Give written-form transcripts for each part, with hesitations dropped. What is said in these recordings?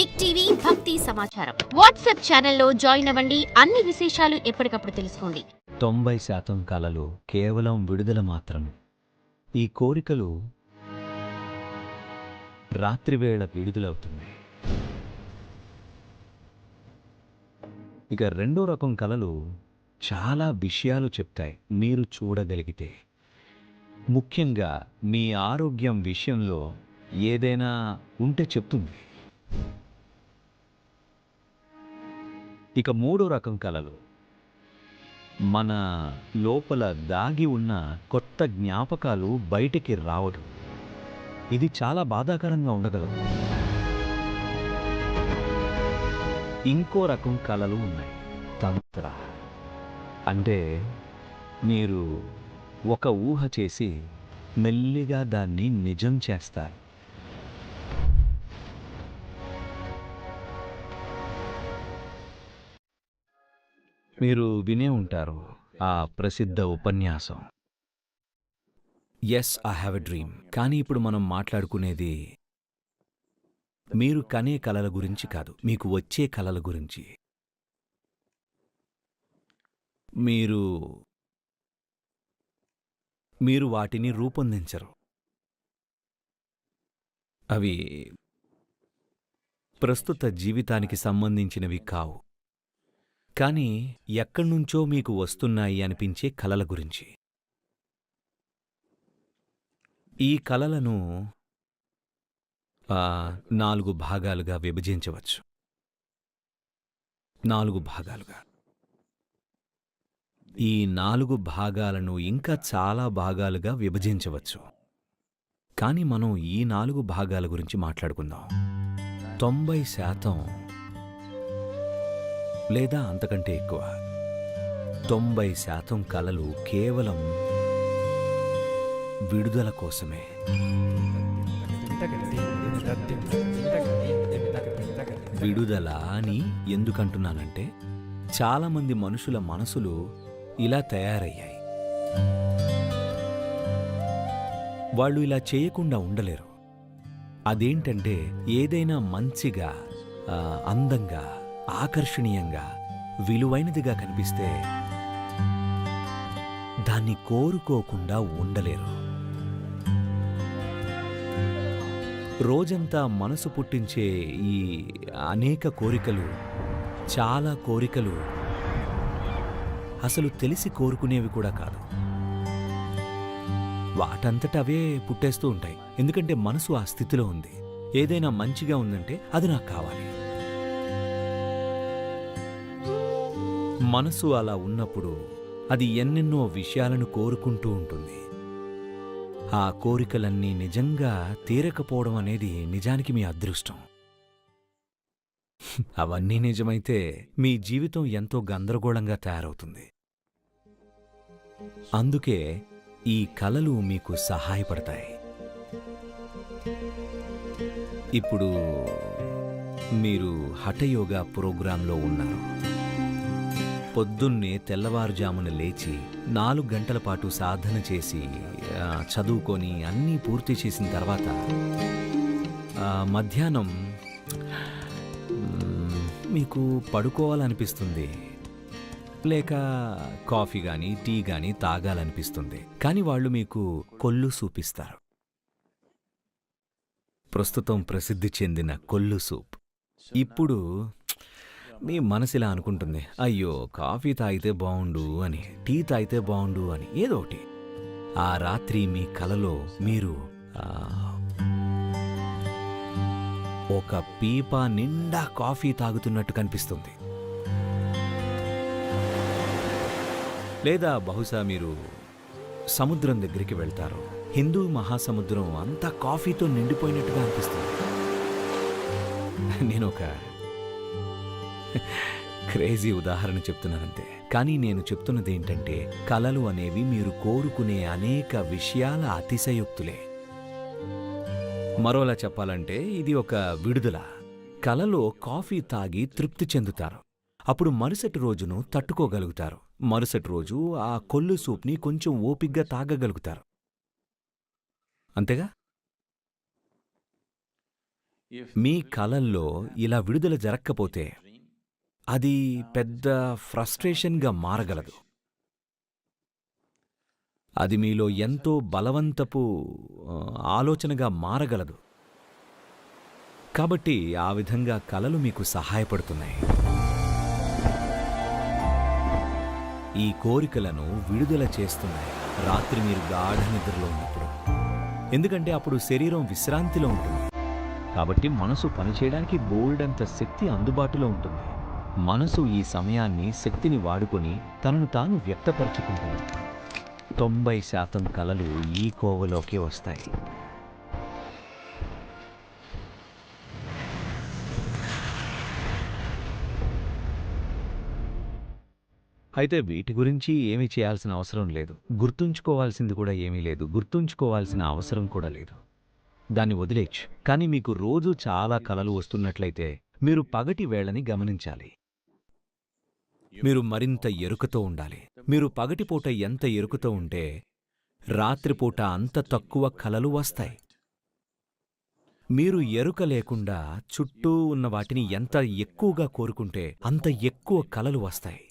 Big TV భక్తి సమాచారం WhatsApp ఛానల్లో జాయిన్ అవ్వండి. అన్ని విశేషాలు ఎప్పటికప్పుడు తెలుసుకోండి. 90% కలలు కేవలం విడుదల మాత్రమే. ఈ కోరికలు రాత్రివేళ విడుదలవుతున్నాయి. ఇక రెండో రకం కలలు చాలా విషయాలు చెప్తాయి మీరు చూడగలిగితే. ముఖ్యంగా మీ ఆరోగ్యం విషయంలో ఏదైనా ఉంటే చెప్తుంది. ఇక మూడో రకం కలలు మన లోపల దాగి ఉన్న కొత్త జ్ఞాపకాలు బయటికి రావడం. ఇది చాలా బాధాకరంగా ఉండగలదు. ఇంకో రకం కలలు ఉన్నాయి, తంత్ర. అంటే మీరు ఒక ఊహ చేసి మెల్లిగా దాన్ని నిజం చేస్తారు. మీరు వినే ఉంటారు ఆ ప్రసిద్ధ ఉపన్యాసం, yes I have a dream. కానీ ఇప్పుడు మనం మాట్లాడుకునేది మీరు కనే కలల గురించి కాదు, మీకు వచ్చే కలల గురించి. మీరు వాటిని రూపొందించరు. అవి ప్రస్తుత జీవితానికి సంబంధించినవి కావు, కానీ ఎక్కడ్నుంచో మీకు వస్తున్నాయి అనిపించే కలల గురించి. ఈ కలలను 4 భాగాలుగా విభజించవచ్చు. 4 భాగాలుగా. ఈ 4 భాగాలను ఇంకా చాలా భాగాలుగా విభజించవచ్చు. కానీ మనం ఈ 4 భాగాల గురించి మాట్లాడుకుందాం. 90% లేదా అంతకంటే ఎక్కువ, 90% కలలు కేవలం విడుదల కోసమే. విడుదల అని ఎందుకంటున్నానంటే, చాలామంది మనుషుల మనసులు ఇలా తయారయ్యాయి. వాళ్ళు ఇలా చేయకుండా ఉండలేరు. అదేంటంటే, ఏదైనా మంచిగా, అందంగా, ఆకర్షణీయంగా, విలువైనదిగా కనిపిస్తే దాన్ని కోరుకోకుండా ఉండలేరు. రోజంతా మనసు పుట్టించే ఈ అనేక కోరికలు, చాలా కోరికలు అసలు తెలిసి కోరుకునేవి కూడా కాదు. వాటంతట అవే పుట్టేస్తూ ఉంటాయి. ఎందుకంటే మనసు ఆ స్థితిలో ఉంది. ఏదైనా మంచిగా ఉందంటే అది నాకు కావాలి. మనసు అలా ఉన్నప్పుడు అది ఎన్నెన్నో విషయాలను కోరుకుంటూ ఉంటుంది. ఆ కోరికలన్నీ నిజంగా తీరకపోవడం అనేది నిజానికి మీ అదృష్టం. అవన్నీ నిజమైతే మీ జీవితం ఎంతో గందరగోళంగా తయారవుతుంది. అందుకే ఈ కలలు మీకు సహాయపడతాయి. ఇప్పుడు మీరు హఠయోగా ప్రోగ్రాంలో ఉన్నారు. పొద్దున్నే తెల్లవారుజామున లేచి 4 గంటల పాటు సాధన చేసి చదువుకొని అన్నీ పూర్తి చేసిన తర్వాత మధ్యాహ్నం మీకు పడుకోవాలనిపిస్తుంది, లేక కాఫీ కానీ టీ కానీ తాగాలనిపిస్తుంది. కానీ వాళ్ళు మీకు కొల్లు సూప్ ఇస్తారు. ప్రస్తుతం ప్రసిద్ధి చెందిన కొల్లు సూప్. ఇప్పుడు మీ మనసిలా అనుకుంటుంది, అయ్యో కాఫీ తాగితే బావుండు అని, టీ తాగితే బావుండు అని, ఏదో ఒకటి. ఆ రాత్రి మీ కలలో మీరు ఒక పీప నిండా కాఫీ తాగుతున్నట్టు కనిపిస్తుంది. లేదా బహుశా మీరు సముద్రం దగ్గరికి వెళ్తారు. హిందూ మహాసముద్రం అంతా కాఫీతో నిండిపోయినట్టుగా అనిపిస్తుంది. నేను ఒక క్రేజీ ఉదాహరణ చెప్తున్నానంతే. కానీ నేను చెప్తున్నది ఏంటంటే, కలలు అనేవి మీరు కోరుకునే అనేక విషయాల అతిశయోక్తులే. మరోలా చెప్పాలంటే ఇది ఒక విడుదల. కలలో కాఫీ తాగి తృప్తి చెందుతారు. అప్పుడు మరుసటి రోజును తట్టుకోగలుగుతారు. మరుసటి రోజు ఆ కొల్లు సూప్ని కొంచెం ఓపిగ్గా తాగగలుగుతారు. అంతేగా? మీ కలల్లో ఇలా విడుదల జరక్కపోతే అది పెద్ద ఫ్రస్ట్రేషన్గా మారగలదు. అది మీలో ఎంతో బలవంతపు ఆలోచనగా మారగలదు. కాబట్టి ఆ విధంగా కలలు మీకు సహాయపడుతున్నాయి. ఈ కోరికలను విడుదల చేస్తున్నాయి రాత్రి మీరు గాఢ నిద్రలో ఉన్నప్పుడు. ఎందుకంటే అప్పుడు శరీరం విశ్రాంతిలో ఉంటుంది. కాబట్టి మనసు పనిచేయడానికి బోల్డంత శక్తి అందుబాటులో ఉంటుంది. మనసు ఈ సమయాన్ని, శక్తిని వాడుకొని తనను తాను వ్యక్తపరుచుకుంటుంది. 90% కలలు ఈ కోవలోకే వస్తాయి. అయితే వీటి గురించి ఏమీ చేయాల్సిన అవసరం లేదు. గుర్తుంచుకోవాల్సింది కూడా ఏమీ లేదు. గుర్తుంచుకోవాల్సిన అవసరం కూడా లేదు. దాన్ని వదిలేయచ్చు. కానీ మీకు రోజు చాలా కలలు వస్తున్నట్లయితే మీరు పగటి వేళని గమనించాలి. మీరు మరింత ఎరుకతో ఉండాలి. మీరు పగటిపూట ఎంత ఎరుకతో ఉంటే రాత్రిపూట అంత తక్కువ కలలు వస్తాయి. మీరు ఎరుక లేకుండా చుట్టూ ఉన్న వాటిని ఎంత ఎక్కువగా కోరుకుంటే అంత ఎక్కువ కలలు వస్తాయి.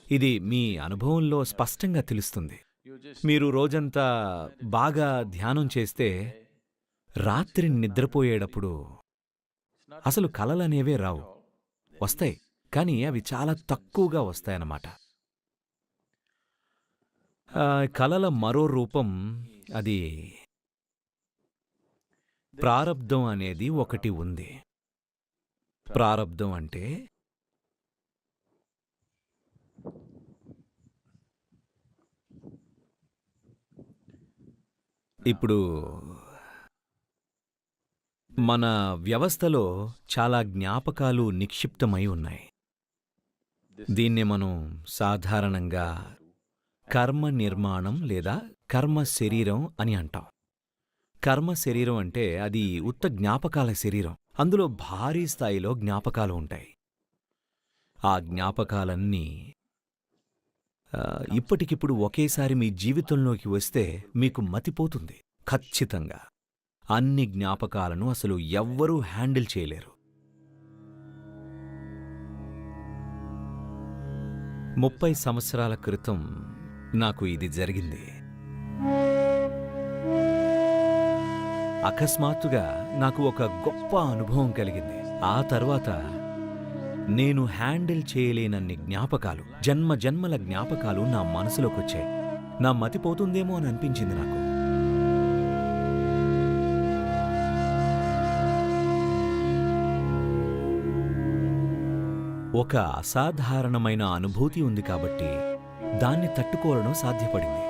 ఇది మీ అనుభవంలో స్పష్టంగా తెలుస్తుంది. మీరు రోజంతా బాగా ధ్యానం చేస్తే రాత్రి నిద్రపోయేటప్పుడు అసలు కలలనేవే రావు. వస్తాయి, కానీ అవి చాలా తక్కువగా వస్తాయన్నమాట. కలల మరో రూపం అది ప్రారబ్ధం అనేది ఒకటి ఉంది. ప్రారబ్ధం అంటే ఇప్పుడు మన వ్యవస్థలో చాలా జ్ఞాపకాలు నిక్షిప్తమై ఉన్నాయి. దీన్ని మనం సాధారణంగా కర్మ నిర్మాణం లేదా కర్మ శరీరం అని అంటాం. కర్మ శరీరం అంటే అది ఉత్త జ్ఞాపకాల శరీరం. అందులో భారీ స్థాయిలో జ్ఞాపకాలు ఉంటాయి. ఆ జ్ఞాపకాలన్నీ ఇప్పటికిప్పుడు ఒకేసారి మీ జీవితంలోకి వస్తే మీకు మతిపోతుంది. ఖచ్చితంగా అన్ని జ్ఞాపకాలను అసలు ఎవ్వరూ హ్యాండిల్ చేయలేరు. 30 సంవత్సరాల క్రితం నాకు ఇది జరిగింది. అకస్మాత్తుగా నాకు ఒక గొప్ప అనుభవం కలిగింది. ఆ తర్వాత నేను హ్యాండిల్ చేయలేనన్ని జ్ఞాపకాలు, జన్మజన్మల జ్ఞాపకాలు నా మనసులోకొచ్చాయి. నా మతిపోతుందేమో అని అనిపించింది నాకు. ఒక అసాధారణమైన అనుభూతి ఉంది కాబట్టి దాన్ని తట్టుకోవడం సాధ్యపడింది.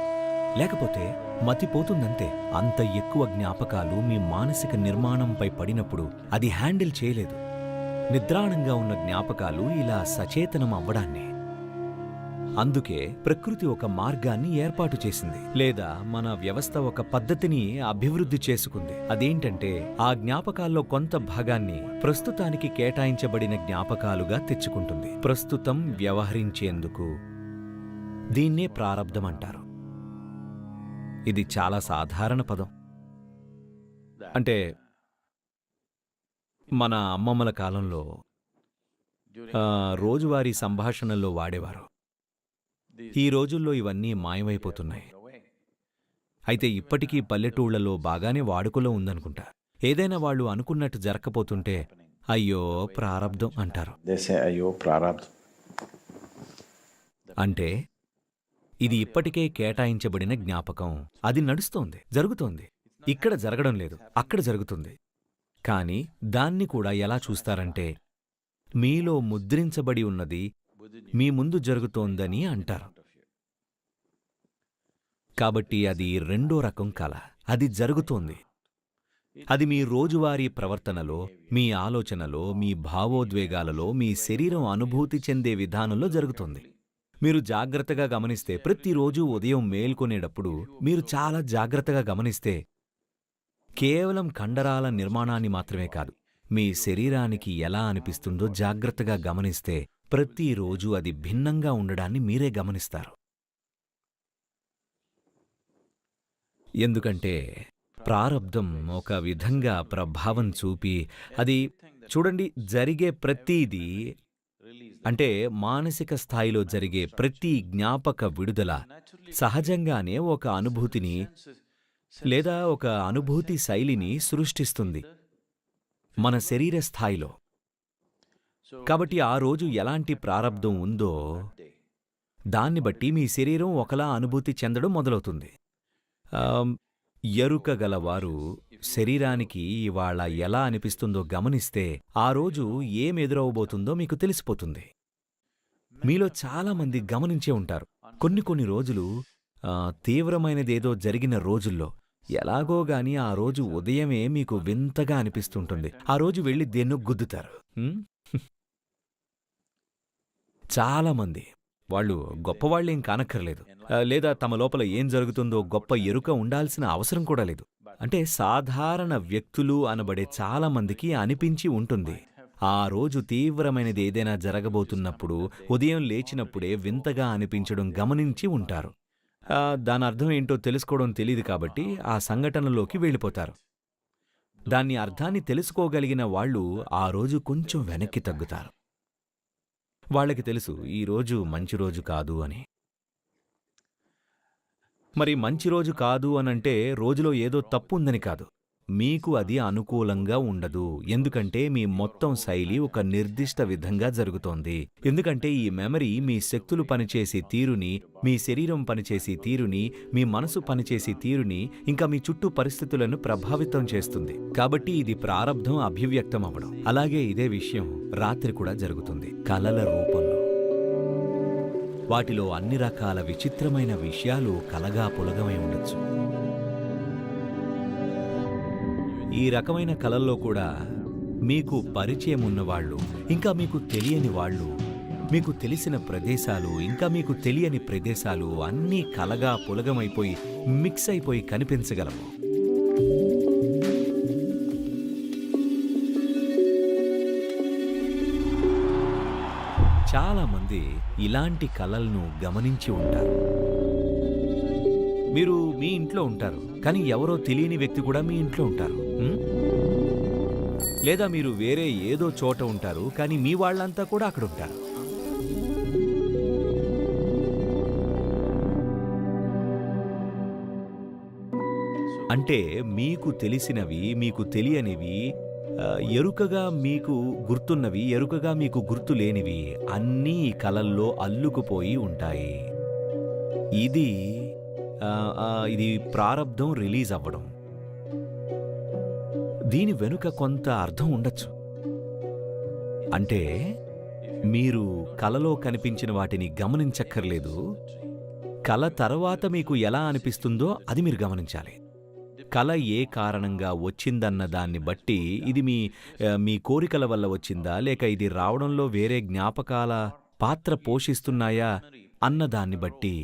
లేకపోతే మతిపోతుందంతే. అంత ఎక్కువ జ్ఞాపకాలు మీ మానసిక నిర్మాణంపై పడినప్పుడు అది హ్యాండిల్ చేయలేదు. నిద్రాణంగా ఉన్న జ్ఞాపకాలు ఇలా సచేతనం అవ్వడాన్ని. అందుకే ప్రకృతి ఒక మార్గాన్ని ఏర్పాటు చేసింది, లేదా మన వ్యవస్థ ఒక పద్ధతిని అభివృద్ధి చేసుకుంది. అదేంటంటే ఆ జ్ఞాపకాల్లో కొంత భాగాన్ని ప్రస్తుతానికి కేటాయించబడిన జ్ఞాపకాలుగా తెచ్చుకుంటుంది. ప్రస్తుతం వ్యవహరించేందుకు. దీన్నే ప్రారబ్ధం అంటారు. ఇది చాలా సాధారణ పదం. అంటే మన అమ్మమ్మల కాలంలో రోజువారీ సంభాషణల్లో వాడేవారు. ఈ రోజుల్లో ఇవన్నీ మాయమైపోతున్నాయి. అయితే ఇప్పటికీ పల్లెటూళ్లలో బాగానే వాడుకలో ఉందనుకుంటా. ఏదైనా వాళ్ళు అనుకున్నట్టు జరగకపోతుంటే అయ్యో ప్రారబ్ధం అంటారు. అంటే ఇది ఇప్పటికే కేటాయించబడిన జ్ఞాపకం. అది నడుస్తోంది, జరుగుతోంది. ఇక్కడ జరగడం లేదు, అక్కడ జరుగుతుంది. కాని దాన్ని కూడా ఎలా చూస్తారంటే మీలో ముద్రించబడి ఉన్నది మీ ముందు జరుగుతోందని అంటారు. కాబట్టి అది రెండో రకం కల. అది జరుగుతోంది. అది మీ రోజువారీ ప్రవర్తనలో, మీ ఆలోచనలో, మీ భావోద్వేగాలలో, మీ శరీరం అనుభూతి చెందే విధానంలో జరుగుతుంది. మీరు జాగ్రత్తగా గమనిస్తే, ప్రతిరోజు ఉదయం మేల్కొనేటప్పుడు మీరు చాలా జాగ్రత్తగా గమనిస్తే కేవలం కండరాల నిర్మాణాన్ని మాత్రమే కాదు, మీ శరీరానికి ఎలా అనిపిస్తుందో జాగ్రత్తగా గమనిస్తే ప్రతిరోజు అది భిన్నంగా ఉండడాన్ని మీరే గమనిస్తారు. ఎందుకంటే ప్రారబ్ధం ఒక విధంగా ప్రభావం చూపి అది చూడండి జరిగే ప్రతీదీ అంటే మానసిక స్థాయిలో జరిగే ప్రతి జ్ఞాపక విడుదల సహజంగానే ఒక అనుభూతిని లేదా ఒక అనుభూతి శైలిని సృష్టిస్తుంది మన శరీర స్థాయిలో. కాబట్టి ఆ రోజు ఎలాంటి ప్రారబ్ధం ఉందో దాన్ని బట్టి మీ శరీరం ఒకలా అనుభూతి చెందడం మొదలవుతుంది. ఆమ్, ఎరుక గలవారు శరీరానికి ఇవాళ ఎలా అనిపిస్తుందో గమనిస్తే ఆ రోజు ఏం ఎదురవబోతుందో మీకు తెలిసిపోతుంది. మీలో చాలామంది గమనించే ఉంటారు కొన్ని రోజులు తీవ్రమైనదేదో జరిగిన రోజుల్లో ఎలాగో గాని ఆ రోజు ఉదయమే మీకు వింతగా అనిపిస్తుంటుంది. ఆ రోజు వెళ్ళి దేన్నో గుద్దుతారు. చాలామంది వాళ్ళు గొప్పవాళ్ళేం కానక్కర్లేదు, లేదా తమ లోపల ఏం జరుగుతుందో గొప్ప ఎరుక ఉండాల్సిన అవసరం కూడా లేదు. అంటే సాధారణ వ్యక్తులు అనబడే చాలామందికి అనిపించి ఉంటుంది ఆ రోజు తీవ్రమైనది ఏదైనా జరగబోతున్నప్పుడు ఉదయం లేచినప్పుడే వింతగా అనిపించడం గమనించి ఉంటారు. దాని అర్థం ఏంటో తెలుసుకోవడం తెలీదు కాబట్టి ఆ సంఘటనలోకి వెళ్ళిపోతారు. దాన్ని అర్థాన్ని తెలుసుకోగలిగిన వాళ్ళు ఆ రోజు కొంచెం వెనక్కి తగ్గుతారు. వాళ్ళకి తెలుసు ఈరోజు మంచి రోజు కాదు అని. మరి మంచి రోజు కాదు అనంటే రోజులో ఏదో తప్పు ఉందని కాదు, మీకు అది అనుకూలంగా ఉండదు. ఎందుకంటే మీ మొత్తం శైలి ఒక నిర్దిష్ట విధంగా జరుగుతోంది. ఎందుకంటే ఈ మెమరీ మీ శక్తులు పనిచేసే తీరుని, మీ శరీరం పనిచేసే తీరుని, మీ మనసు పనిచేసే తీరుని, ఇంకా మీ చుట్టూ పరిస్థితులను ప్రభావితం చేస్తుంది. కాబట్టి ఇది ప్రారబ్ధం అభివ్యక్తం అవ్వడం. అలాగే ఇదే విషయం రాత్రి కూడా జరుగుతుంది, కలల రూపంలో. వాటిలో అన్ని రకాల విచిత్రమైన విషయాలు కలగా పులగమై ఉండొచ్చు. ఈ రకమైన కలల్లో కూడా మీకు పరిచయం ఉన్నవాళ్ళు, ఇంకా మీకు తెలియని వాళ్ళు, మీకు తెలిసిన ప్రదేశాలు, ఇంకా మీకు తెలియని ప్రదేశాలు అన్నీ కలగా పులగమైపోయి మిక్స్ అయిపోయి కనిపించగలవు. చాలామంది ఇలాంటి కలలను గమనించి ఉంటారు. మీరు మీ ఇంట్లో ఉంటారు, కానీ ఎవరో తెలియని వ్యక్తి కూడా మీ ఇంట్లో ఉంటారు. లేదా మీరు వేరే ఏదో చోట ఉంటారు, కానీ మీ వాళ్ళంతా కూడా అక్కడ ఉంటారు. అంటే మీకు తెలిసినవి, మీకు తెలియనివి, ఎరుకగా మీకు గుర్తున్నవి, ఎరుకగా మీకు గుర్తు లేనివి అన్నీ ఈ కలల్లో అల్లుకుపోయి ఉంటాయి. ఇది ప్రారబ్ధం రిలీజ్ అవ్వడం. దీని వెనుక కొంత అర్థం ఉండొచ్చు. అంటే మీరు కలలో కనిపించిన వాటిని గమనించక్కర్లేదు, కల తర్వాత మీకు ఎలా అనిపిస్తుందో అది మీరు గమనించాలి. కల ఏ కారణంగా వచ్చిందన్న దాన్ని బట్టి ఇది మీ కోరికల వల్ల వచ్చిందా, లేక ఇది రావడంలో వేరే జ్ఞాపకాల పాత్ర పోషిస్తున్నాయా అన్నదాన్ని బట్టి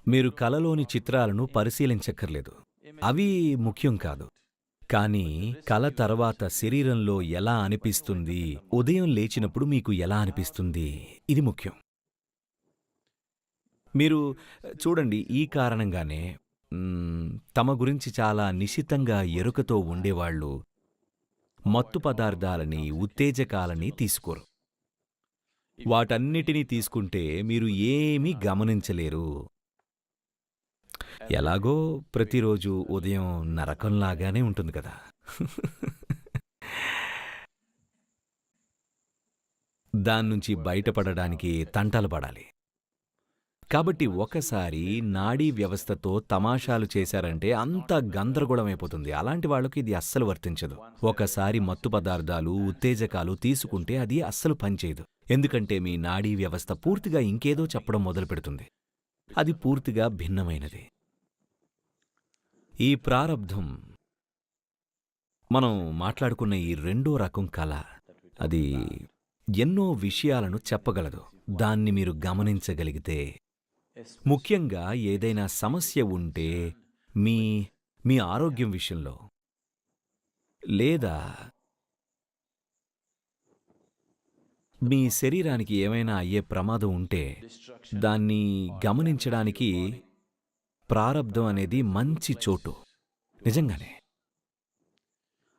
మీరు కలలోని చిత్రాలను పరిశీలించక్కర్లేదు, అవి ముఖ్యం కాదు. కానీ కల తర్వాత శరీరంలో ఎలా అనిపిస్తుంది, ఉదయం లేచినప్పుడు మీకు ఎలా అనిపిస్తుంది, ఇది ముఖ్యం. మీరు చూడండి, ఈ కారణంగానే తమ గురించి చాలా నిశితంగా ఎరుకతో ఉండేవాళ్ళు మత్తు పదార్థాలని, ఉత్తేజకాలని తీసుకోరు. వాటన్నిటినీ తీసుకుంటే మీరు ఏమీ గమనించలేరు. ఎలాగో ప్రతిరోజు ఉదయం నరకంలాగానే ఉంటుంది కదా. దాన్నుంచి బయటపడడానికి తంటాలు పడాలి. కాబట్టి ఒకసారి నాడీ వ్యవస్థతో తమాషాలు చేశారంటే అంతా గందరగోళమైపోతుంది. అలాంటి వాళ్ళకి ఇది అస్సలు వర్తించదు. ఒకసారి మత్తు పదార్థాలు, ఉత్తేజకాలు తీసుకుంటే అది అస్సలు పనిచేయదు. ఎందుకంటే మీ నాడీ వ్యవస్థ పూర్తిగా ఇంకేదో చెప్పడం మొదలు పెడుతుంది. అది పూర్తిగా భిన్నమైనది. ఈ ప్రారబ్ధం, మనం మాట్లాడుకున్న ఈ రెండో రకం కళ, అది ఎన్నో విషయాలను చెప్పగలదు దాన్ని మీరు గమనించగలిగితే. ముఖ్యంగా ఏదైనా సమస్య ఉంటే మీ ఆరోగ్యం విషయంలో, లేదా మీ శరీరానికి ఏమైనా అయ్యే ప్రమాదం ఉంటే దాన్ని గమనించడానికి ప్రారబ్ధం అనేది మంచి చోటు. నిజంగానే.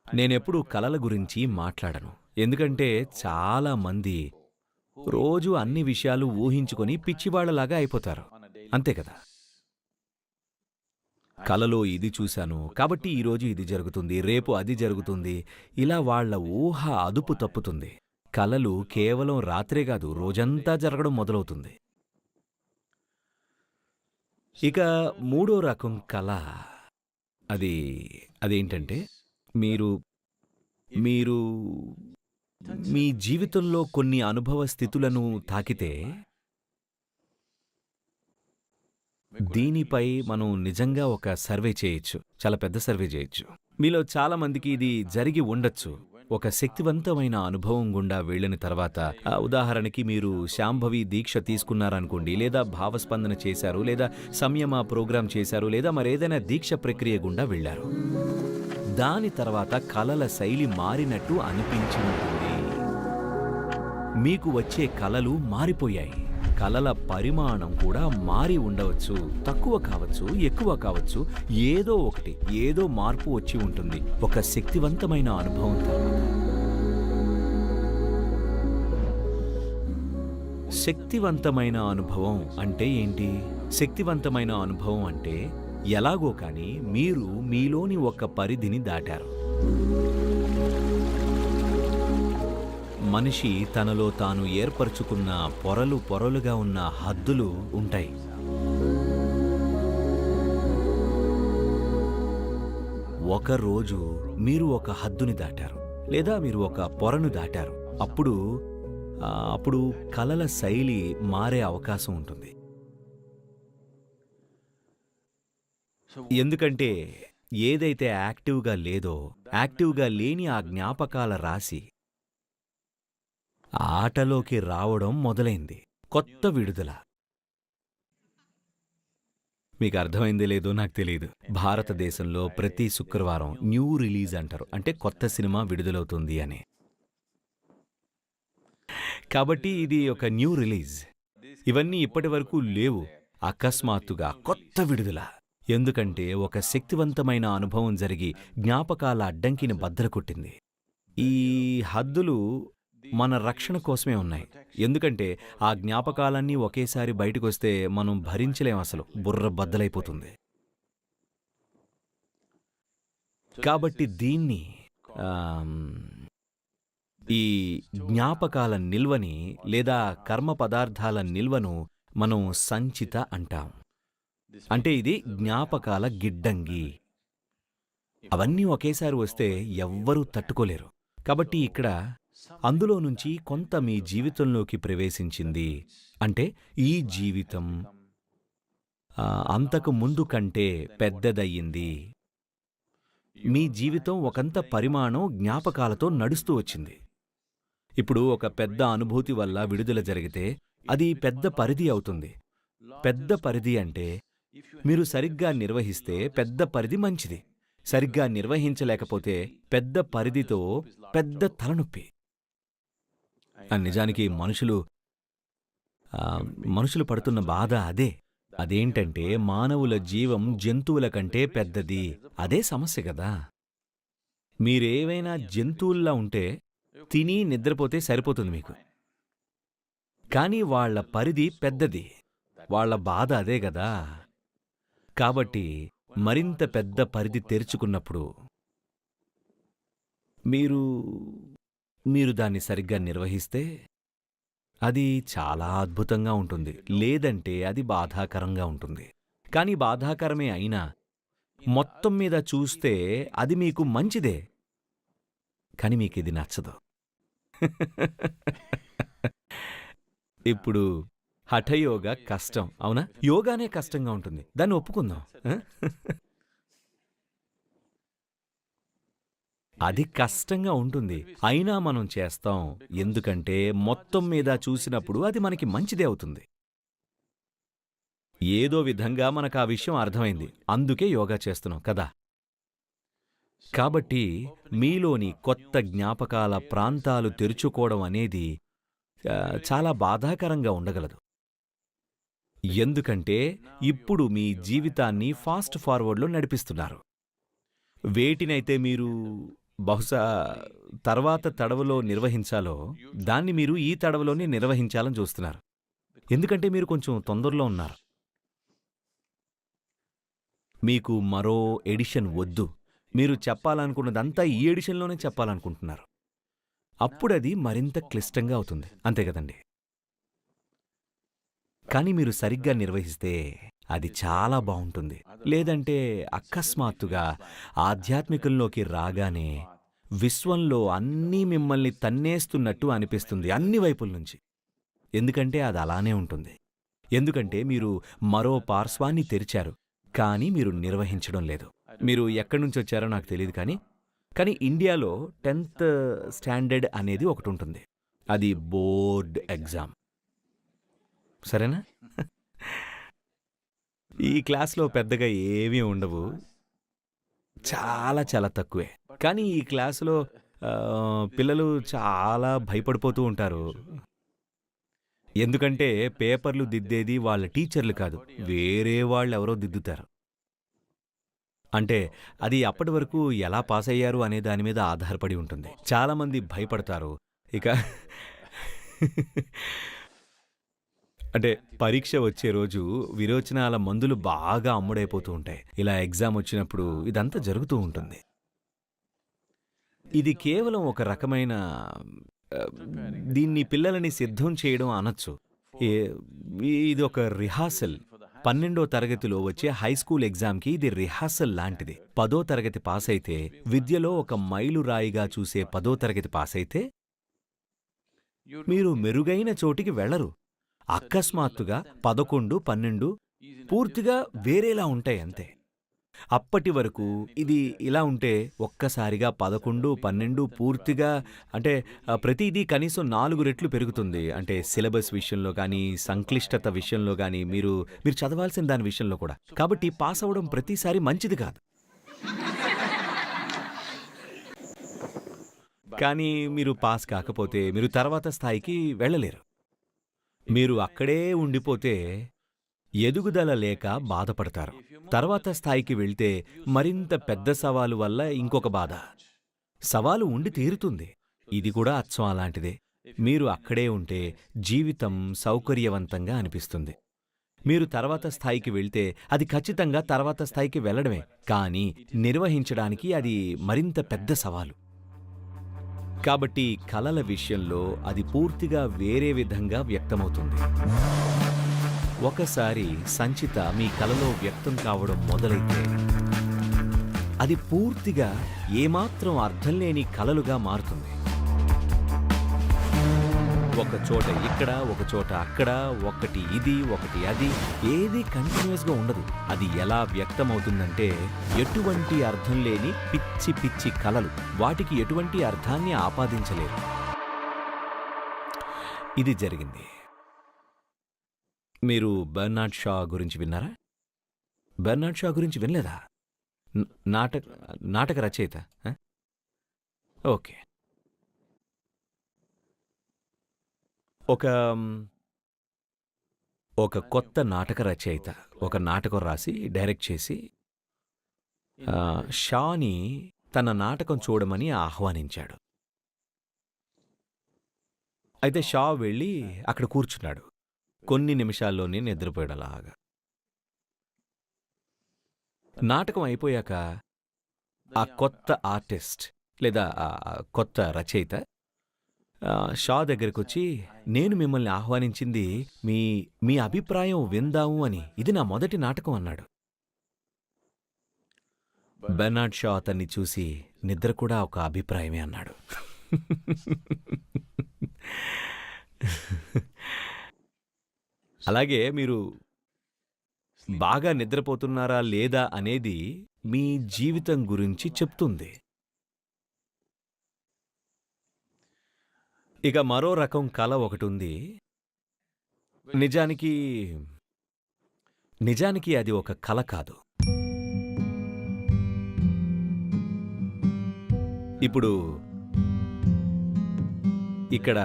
నేనెప్పుడూ కలల గురించి మాట్లాడను. ఎందుకంటే చాలా మంది రోజూ అన్ని విషయాలు ఊహించుకొని పిచ్చివాళ్లలాగా అయిపోతారు. అంతే కదా. కలలో ఇది చూశాను కాబట్టి ఈరోజు ఇది జరుగుతుంది, రేపు అది జరుగుతుంది, ఇలా వాళ్ళ ఊహ అదుపు తప్పుతుంది. కలలు కేవలం రాత్రే కాదు, రోజంతా జరగడం మొదలవుతుంది. ఇక మూడో రకం కల అదేంటంటే మీరు మీరు మీ జీవితంలో కొన్ని అనుభవ స్థితులను తాకితే దీనిపై మనం నిజంగా ఒక సర్వే చేయొచ్చు. చాలా పెద్ద సర్వే చేయొచ్చు. మీలో చాలా మందికి ఇది జరిగి ఉండొచ్చు. ఒక శక్తివంతమైన అనుభవం గుండా వెళ్ళిన తర్వాత, ఉదాహరణకి మీరు శాంభవి దీక్ష తీసుకున్నారనుకోండి, లేదా భావస్పందన చేశారు, లేదా సంయమ ప్రోగ్రాం చేశారు, లేదా మరేదైనా దీక్ష ప్రక్రియ గుండా వెళ్ళారు. దాని తర్వాత కలల శైలి మారినట్టు అనిపించి ఉంటుంది. మీకు వచ్చే కలలు మారిపోయాయి. కలల పరిమాణం కూడా మారి ఉండవచ్చు. తక్కువ కావచ్చు, ఎక్కువ కావచ్చు, ఏదో ఒకటి, ఏదో మార్పు వచ్చి ఉంటుంది ఒక శక్తివంతమైన అనుభవం తర్వాత. శక్తివంతమైన అనుభవం అంటే ఏంటి? శక్తివంతమైన అనుభవం అంటే ఎలాగో కానీ మీరు మీలోని ఒక పరిధిని దాటారు. మనిషి తనలో తాను ఏర్పరచుకున్న పొరలుగా ఉన్న హద్దులు ఉంటాయి. ఒకరోజు మీరు ఒక హద్దుని దాటారు, లేదా మీరు ఒక పొరను దాటారు. అప్పుడు కలల శైలి మారే అవకాశం ఉంటుంది. ఎందుకంటే ఏదైతే యాక్టివ్గా లేదో, యాక్టివ్గా లేని ఆ జ్ఞాపకాల రాశి ఆటలోకి రావడం మొదలైంది. కొత్త విడుదల. మీకు అర్థమైందే లేదో నాకు తెలియదు. భారతదేశంలో ప్రతి శుక్రవారం న్యూ రిలీజ్ అంటారు, అంటే కొత్త సినిమా విడుదలవుతుంది అని. కాబట్టి ఇది ఒక న్యూ రిలీజ్. ఇవన్నీ ఇప్పటి వరకు లేవు. అకస్మాత్తుగా కొత్త విడుదల. ఎందుకంటే ఒక శక్తివంతమైన అనుభవం జరిగి జ్ఞాపకాల అడ్డంకిని బద్దలుకొట్టింది. ఈ హద్దులు మన రక్షణ కోసమే ఉన్నాయి. ఎందుకంటే ఆ జ్ఞాపకాలన్నీ ఒకేసారి బయటకొస్తే మనం భరించలేం. అసలు బుర్ర బద్దలైపోతుంది. కాబట్టి దీన్ని ఈ జ్ఞాపకాల నిల్వని లేదా కర్మ పదార్థాల నిల్వను మనం సంచిత అంటాం. అంటే ఇది జ్ఞాపకాల గిడ్డంగి. అవన్నీ ఒకేసారి వస్తే ఎవ్వరూ తట్టుకోలేరు. కాబట్టి ఇక్కడ అందులో నుంచి కొంత మీ జీవితంలోకి ప్రవేశించింది. అంటే ఈ జీవితం అంతకు ముందు కంటే పెద్దదయ్యింది. మీ జీవితం ఒకంత పరిమాణం జ్ఞాపకాలతో నడుస్తూ వచ్చింది. ఇప్పుడు ఒక పెద్ద అనుభూతి వల్ల విడుదల జరిగితే అది పెద్ద పరిధి అవుతుంది. పెద్ద పరిధి అంటే మీరు సరిగ్గా నిర్వహిస్తే పెద్ద పరిధి మంచిది. సరిగ్గా నిర్వహించలేకపోతే పెద్ద పరిధితో పెద్ద తలనొప్పి. నిజానికి మనుషులు పడుతున్న బాధ అదే. అదేంటంటే మానవుల జీవం జంతువుల కంటే పెద్దది. అదే సమస్య కదా. మీరేవైనా జంతువుల్లా ఉంటే తిని నిద్రపోతే సరిపోతుంది మీకు. కానీ వాళ్ల పరిధి పెద్దది. వాళ్ల బాధ అదే గదా. కాబట్టి మరింత పెద్ద పరిధి తెరుచుకున్నప్పుడు మీరు దాన్ని సరిగ్గా నిర్వహిస్తే అది చాలా అద్భుతంగా ఉంటుంది. లేదంటే అది బాధాకరంగా ఉంటుంది. కానీ బాధాకరమే అయినా మొత్తం మీద చూస్తే అది మీకు మంచిదే. కానీ మీకిది నచ్చదు. ఇప్పుడు హఠయోగా కష్టం, అవునా? యోగానే కష్టంగా ఉంటుంది, దాన్ని ఒప్పుకుందాం. అది కష్టంగా ఉంటుంది, అయినా మనం చేస్తాం. ఎందుకంటే మొత్తం మీద చూసినప్పుడు అది మనకి మంచిదే అవుతుంది. ఏదో విధంగా మనకు ఆ విషయం అర్థమైంది, అందుకే యోగా చేస్తున్నాం కదా. కాబట్టి మీలోని కొత్త జ్ఞాపకాల ప్రాంతాలు తెరుచుకోవడం అనేది చాలా బాధాకరంగా ఉండగలదు. ఎందుకంటే ఇప్పుడు మీ జీవితాన్ని ఫాస్ట్ ఫార్వర్డ్లో నడిపిస్తున్నారు. వేటినైతే మీరు బహుశా తర్వాత తడవలో నిర్వహించాలో దాన్ని మీరు ఈ తడవలోనే నిర్వహించాలని చూస్తున్నారు. ఎందుకంటే మీరు కొంచెం తొందరలో ఉన్నారు. మీకు మరో ఎడిషన్ వద్దు. మీరు చెప్పాలనుకున్నదంతా ఈ ఎడిషన్లోనే చెప్పాలనుకుంటున్నారు. అప్పుడది మరింత క్లిష్టంగా అవుతుంది. అంతే కదండి? కానీ మీరు సరిగ్గా నిర్వహిస్తే అది చాలా బావుంటుంది. లేదంటే అకస్మాత్తుగా ఆధ్యాత్మికంలోకి రాగానే విశ్వంలో అన్నీ మిమ్మల్ని తన్నేస్తున్నట్టు అనిపిస్తుంది అన్ని వైపుల నుంచి. ఎందుకంటే అది అలానే ఉంటుంది. ఎందుకంటే మీరు మరో పార్శ్వాన్ని తెరిచారు, కానీ మీరు నిర్వహించడం లేదు. మీరు ఎక్కడి నుంచి వచ్చారో నాకు తెలియదు కానీ ఇండియాలో 10th స్టాండర్డ్ అనేది ఒకటుంటుంది. అది బోర్డ్ ఎగ్జామ్. సరేనా? ఈ క్లాస్లో పెద్దగా ఏమీ ఉండవు. చాలా చాలా తక్కువే. కానీ ఈ క్లాసులో పిల్లలు చాలా భయపడిపోతూ ఉంటారు. ఎందుకంటే పేపర్లు దిద్దేది వాళ్ళ టీచర్లు కాదు, వేరే వాళ్ళెవరో దిద్దుతారు. అంటే అది అప్పటి వరకు ఎలా పాస్ అయ్యారు అనే దాని మీద ఆధారపడి ఉంటుంది. చాలామంది భయపడతారు. ఇక అంటే పరీక్ష వచ్చే రోజు విరోచనాల మందులు బాగా అమ్ముడైపోతూ ఉంటాయి. ఇలా ఎగ్జామ్ వచ్చినప్పుడు ఇదంతా జరుగుతూ ఉంటుంది. ఇది కేవలం ఒక రకమైన దీన్ని పిల్లలని సిద్ధం చేయడం అనొచ్చు. ఇది ఒక రిహార్సల్. 12వ తరగతిలో వచ్చే హైస్కూల్ ఎగ్జామ్కి ఇది రిహార్సల్ లాంటిది. 10వ తరగతి పాస్ అయితే విద్యలో ఒక మైలురాయిగా చూసే 10వ తరగతి పాస్ అయితే మీరు మెరుగైన చోటికి వెళ్లరు. అకస్మాత్తుగా 11, 12 పూర్తిగా వేరేలా ఉంటాయి అంతే. అప్పటి వరకు ఇది ఇలా ఉంటే ఒక్కసారిగా 11, 12 పూర్తిగా అంటే ప్రతిదీ కనీసం 4 రెట్లు పెరుగుతుంది. అంటే సిలబస్ విషయంలో కానీ, సంక్లిష్టత విషయంలో కానీ, మీరు చదవాల్సిన దాని విషయంలో కూడా. కాబట్టి పాస్ అవ్వడం ప్రతిసారి మంచిది కాదు. కానీ మీరు పాస్ కాకపోతే మీరు తర్వాత స్థాయికి వెళ్ళలేరు. మీరు అక్కడే ఉండిపోతే ఎదుగుదల లేక బాధపడతారు. తర్వాత స్థాయికి వెళ్తే మరింత పెద్ద సవాలు వల్ల ఇంకొక బాధ. సవాలు ఉండి తీరుతుంది. ఇది కూడా అచ్చం అలాంటిదే. మీరు అక్కడే ఉంటే జీవితం సౌకర్యవంతంగా అనిపిస్తుంది. మీరు తర్వాత స్థాయికి వెళ్తే అది ఖచ్చితంగా తర్వాత స్థాయికి వెళ్లడమే, కానీ నిర్వహించడానికి అది మరింత పెద్ద సవాలు. కాబట్టి కలల విషయంలో అది పూర్తిగా వేరే విధంగా వ్యక్తమవుతుంది. ఒకసారి సంచిత మీ కలలో వ్యక్తం కావడం మొదలైతే అది పూర్తిగా ఏమాత్రం అర్థం లేని కలలుగా మారుతుంది. ఒక చోట ఇక్కడ, ఒక చోట అక్కడ, ఒకటి ఇది, ఒకటి అది, ఏది కంటిన్యూస్గా ఉండదు. అది ఎలా వ్యక్తమవుతుందంటే ఎటువంటి అర్థం లేని పిచ్చి పిచ్చి కలలు. వాటికి ఎటువంటి అర్థాన్ని ఆపాదించలేరు. ఇది జరిగింది. మీరు బెర్నార్డ్ షా గురించి విన్నారా? బెర్నార్డ్ షా గురించి వినలేదా? నాటక రచయిత. ఓకే. ఒక కొత్త నాటక రచయిత ఒక నాటకం రాసి డైరెక్ట్ చేసి షాని తన నాటకం చూడమని ఆహ్వానించాడు. అయితే షా వెళ్ళి అక్కడ కూర్చున్నాడు. కొన్ని నిమిషాల్లోనే నిద్రపోయాడలాగా. నాటకం అయిపోయాక ఆ కొత్త ఆర్టిస్ట్ లేదా కొత్త రచయిత షా దగ్గరకొచ్చి, నేను మిమ్మల్ని ఆహ్వానించింది మీ అభిప్రాయం విందాము అని. ఇది నా మొదటి నాటకం అన్నాడు. బెర్నార్డ్ షా అతన్ని చూసి, నిద్ర కూడా ఒక అభిప్రాయమే అన్నాడు. అలాగే మీరు బాగా నిద్రపోతున్నారా లేదా అనేది మీ జీవితం గురించి చెప్తుంది. ఇక మరో రకం కల ఒకటుంది. నిజానికి అది ఒక కల కాదు. ఇప్పుడు ఇక్కడ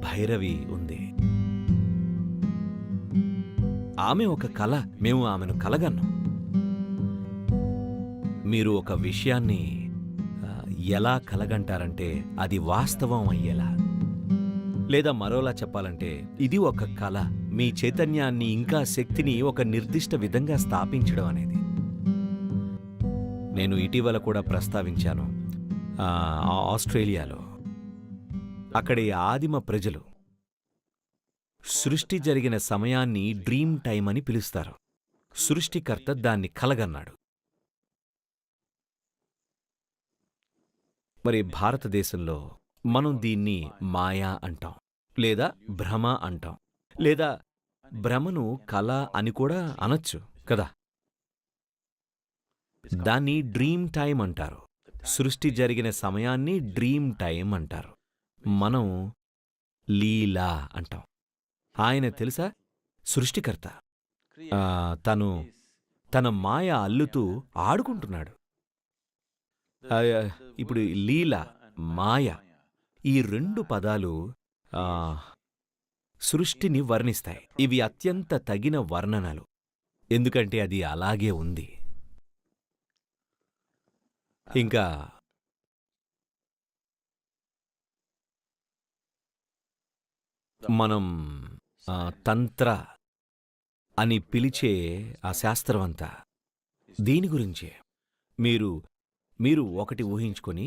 భైరవి ఉంది. ఆమె ఒక కల, మేము ఆమెను కలగన్నాం. మీరు ఒక విషయాన్ని ఎలా కలగంటారంటే అది వాస్తవం అయ్యేలా, లేదా మరోలా చెప్పాలంటే ఇది ఒక కల, మీ చైతన్యాన్ని ఇంకా శక్తిని ఒక నిర్దిష్ట విధంగా స్థాపించడం అనేది. నేను ఇటీవల కూడా ప్రస్తావించాను, ఆస్ట్రేలియాలో అక్కడి ఆదిమ ప్రజలు సృష్టి జరిగిన సమయాన్ని డ్రీమ్ టైం అని పిలుస్తారు. సృష్టికర్త దాన్ని కలగన్నాడు. మరి భారతదేశంలో మనం దీన్ని మాయా అంటాం, లేదా భ్రమ అంటాం, లేదా భ్రమను కళ అని కూడా అనొచ్చు కదా. దాన్ని డ్రీమ్ టైం అంటారు. సృష్టి జరిగిన సమయాన్ని డ్రీమ్ టైం అంటారు. మనం లీలా అంటాం. ఆయన తెలుసా, సృష్టికర్త. తను తన మాయ అల్లుతూ ఆడుకుంటున్నాడు. ఇప్పుడు లీల, మాయ, ఈ రెండు పదాలు సృష్టిని వర్ణిస్తాయి. ఇవి అత్యంత తగిన వర్ణనలు, ఎందుకంటే అది అలాగే ఉంది. ఇంకా మనం తంత్ర అని పిలిచే ఆ శాస్త్రమంతా దీని గురించే. మీరు ఒకటి ఊహించుకొని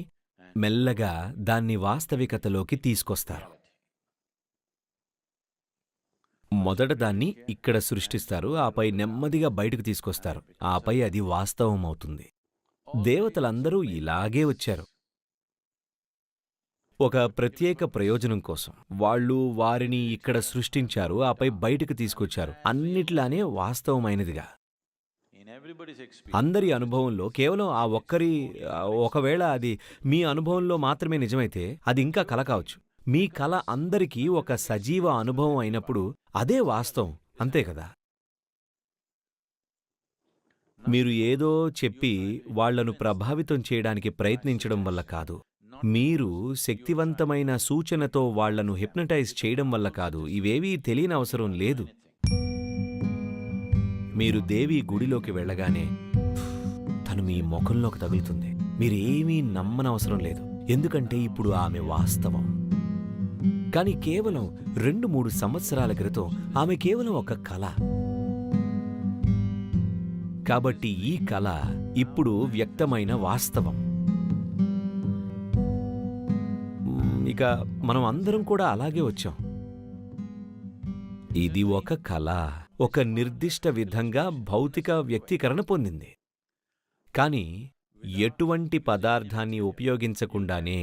మెల్లగా దాన్ని వాస్తవికతలోకి తీసుకొస్తారు. మొదట దాన్ని ఇక్కడ సృష్టిస్తారు, ఆపై నెమ్మదిగా బయటకు తీసుకొస్తారు, ఆపై అది వాస్తవం అవుతుంది. దేవతలందరూ ఇలాగే వచ్చారు, ఒక ప్రత్యేక ప్రయోజనం కోసం. వాళ్ళు వారిని ఇక్కడ సృష్టించారు, ఆపై బయటకు తీసుకొచ్చారు, అన్నిట్లానే వాస్తవమైనదిగా. అందరి అనుభవంలో కేవలం ఆ ఒక్కరి, ఒకవేళ అది మీ అనుభవంలో మాత్రమే నిజమైతే అది ఇంకా కల కావచ్చు. మీ కల అందరికీ ఒక సజీవ అనుభవం అయినప్పుడు అదే వాస్తవం, అంతే కదా. మీరు ఏదో చెప్పి వాళ్లను ప్రభావితం చేయడానికి ప్రయత్నించడం వల్ల కాదు, మీరు శక్తివంతమైన సూచనతో వాళ్లను హిప్నటైజ్ చేయడం వల్ల కాదు, ఇవేవీ తెలియని అవసరం లేదు. మీరు దేవి గుడిలోకి వెళ్ళగానే తను మీ ముఖంలోకి తగులుతుంది, మీరేమీ నమ్మనవసరం లేదు, ఎందుకంటే ఇప్పుడు ఆమె వాస్తవం. కానీ కేవలం 2-3 సంవత్సరాల క్రితం ఆమె కేవలం ఒక కల. కాబట్టి ఈ కల ఇప్పుడు వ్యక్తమైన వాస్తవం. ఇక మనం అందరం కూడా అలాగే వచ్చాం. ఇది ఒక కల, ఒక నిర్దిష్ట విధంగా భౌతిక వ్యక్తీకరణ పొందింది. కానీ ఎటువంటి పదార్థాన్ని ఉపయోగించకుండానే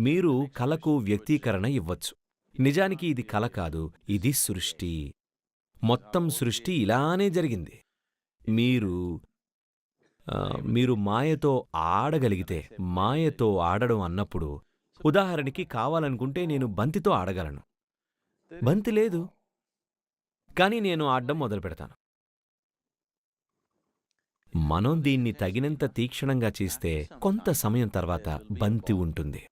మీరు కలకు వ్యక్తీకరణ ఇవ్వచ్చు. నిజానికి ఇది కల కాదు, ఇది సృష్టి. మొత్తం సృష్టి ఇలానే జరిగింది. మీరు మాయతో ఆడగలిగితే, మాయతో ఆడడం అన్నప్పుడు, ఉదాహరణకి కావాలనుకుంటే నేను బంతితో ఆడగలను. బంతి లేదు, కానీ నేను ఆడడం మొదలు పెడతాను. మనం దీన్ని తగినంత తీక్షణంగా చేస్తే కొంత సమయం తర్వాత బంతి ఉంటుంది.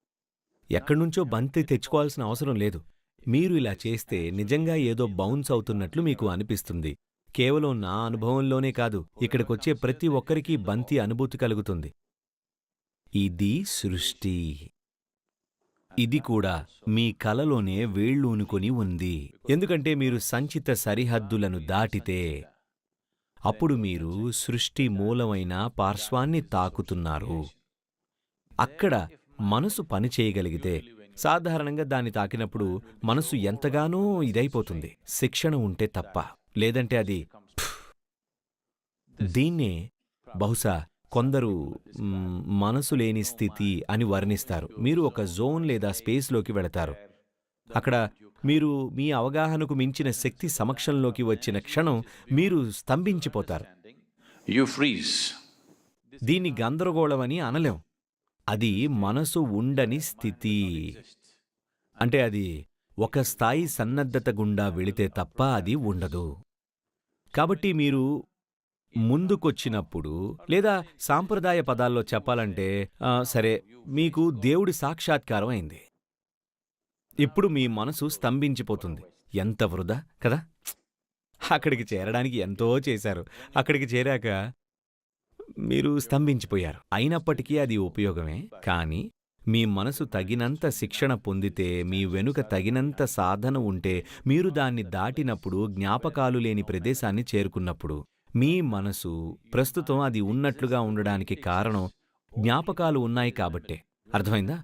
ఎక్కడ్నుంచో బంతి తెచ్చుకోవాల్సిన అవసరం లేదు. మీరు ఇలా చేస్తే నిజంగా ఏదో బౌన్స్ అవుతున్నట్లు మీకు అనిపిస్తుంది. కేవలం నా అనుభవంలోనే కాదు, ఇక్కడికొచ్చే ప్రతి ఒక్కరికీ బంతి అనుభూతి కలుగుతుంది. ఇది సృష్టి. ఇది కూడా మీ కలలోనే వేళ్ళూనుకొని ఉంది. ఎందుకంటే మీరు సంచిత సరిహద్దులను దాటితే అప్పుడు మీరు సృష్టి మూలమైన పార్శ్వాన్ని తాకుతున్నారు. అక్కడ మనసు పనిచేయగలిగితే, సాధారణంగా దాన్ని తాకినప్పుడు మనసు ఎంతగానో ఇదైపోతుంది, శిక్షణ ఉంటే తప్ప. లేదంటే అది దీన్నే బహుశా కొందరు మనసు లేని స్థితి అని వర్ణిస్తారు. మీరు ఒక జోన్ లేదా స్పేస్లోకి వెళతారు. అక్కడ మీరు మీ అవగాహనకు మించిన శక్తి సమక్షంలోకి వచ్చిన క్షణం మీరు స్తంభించిపోతారు. దీన్ని గందరగోళమని అనలేం. అది మనసు ఉండని స్థితి. అంటే అది ఒక స్థాయి సన్నద్ధత గుండా వెళితే తప్ప అది ఉండదు. కాబట్టి మీరు ముందుకొచ్చినప్పుడు, లేదా సాంప్రదాయ పదాల్లో చెప్పాలంటే, సరే, మీకు దేవుడి సాక్షాత్కారం అయింది. ఇప్పుడు మీ మనసు స్తంభించిపోతుంది. ఎంత వృధా కదా. అక్కడికి చేరడానికి ఎంతో చేశారు. అక్కడికి చేరాక మీరు స్తంభించిపోయారు. అయినప్పటికీ అది ఉపయోగమే. కానీ మీ మనసు తగినంత శిక్షణ పొందితే, మీ వెనుక తగినంత సాధన ఉంటే, మీరు దాన్ని దాటినప్పుడు, జ్ఞాపకాలు లేని ప్రదేశాన్ని చేరుకున్నప్పుడు, మీ మనసు ప్రస్తుతం అది ఉన్నట్లుగా ఉండడానికి కారణం జ్ఞాపకాలు ఉన్నాయి కాబట్టే. అర్థమైందా?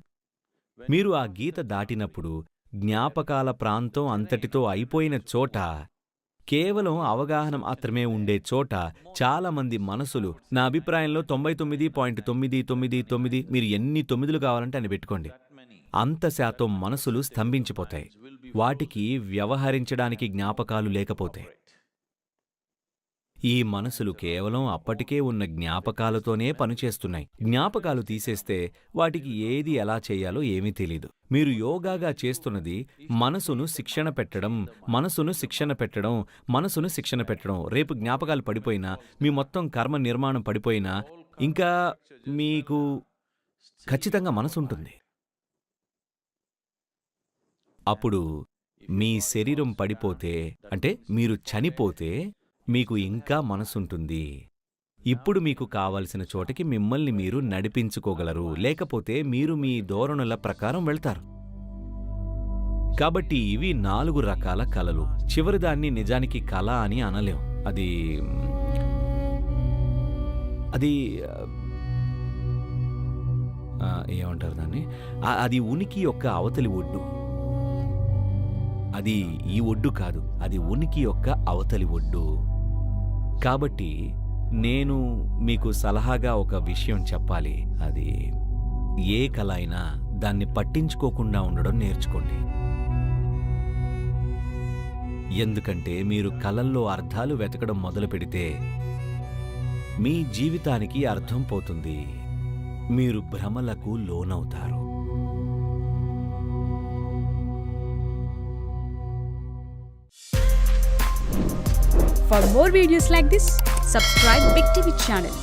మీరు ఆ గీత దాటినప్పుడు, జ్ఞాపకాల ప్రాంతం అంతటితో అయిపోయిన చోట, కేవలం అవగాహన మాత్రమే ఉండే చోట చాలామంది మనసులు, నా అభిప్రాయంలో 99.999 మీరు ఎన్ని తొమ్మిదిలు కావాలంటే అని పెట్టుకోండి, అంత శాతం మనసులు స్తంభించిపోతాయి. వాటికి వ్యవహరించడానికి జ్ఞాపకాలు లేకపోతాయి. ఈ మనసులు కేవలం అప్పటికే ఉన్న జ్ఞాపకాలతోనే పనిచేస్తున్నాయి. జ్ఞాపకాలు తీసేస్తే వాటికి ఏది ఎలా చేయాలో ఏమీ తెలీదు. మీరు యోగాగా చేస్తున్నది మనసును శిక్షణ పెట్టడం, మనసును శిక్షణ పెట్టడం, మనసును శిక్షణ పెట్టడం. రేపు జ్ఞాపకాలు పడిపోయినా, మీ మొత్తం కర్మ నిర్మాణం పడిపోయినా, ఇంకా మీకు ఖచ్చితంగా మనసుంటుంది. అప్పుడు మీ శరీరం పడిపోతే, అంటే మీరు చనిపోతే, మీకు ఇంకా మనసుంటుంది. ఇప్పుడు మీకు కావలసిన చోటకి మిమ్మల్ని మీరు నడిపించుకోగలరు. లేకపోతే మీరు మీ ధోరణుల ప్రకారం వెళ్తారు. కాబట్టి ఇవి 4 రకాల కలలు. చివరిదాన్ని నిజానికి కళ అని అనలేం. అది ఏమంటారు దాన్ని? అది ఉనికి యొక్క అవతలి ఒడ్డు. అది ఈ ఒడ్డు కాదు, అది ఉనికి యొక్క అవతలి ఒడ్డు. కాబట్టి నేను మీకు సలహాగా ఒక విషయం చెప్పాలి. అది ఏ కళ అయినా దాన్ని పట్టించుకోకుండా ఉండడం నేర్చుకోండి. ఎందుకంటే మీరు కళల్లో అర్థాలు వెతకడం మొదలు పెడితే మీ జీవితానికి అర్థం పోతుంది. మీరు భ్రమలకు లోనవుతారు. For more videos like this, subscribe Big TV channel.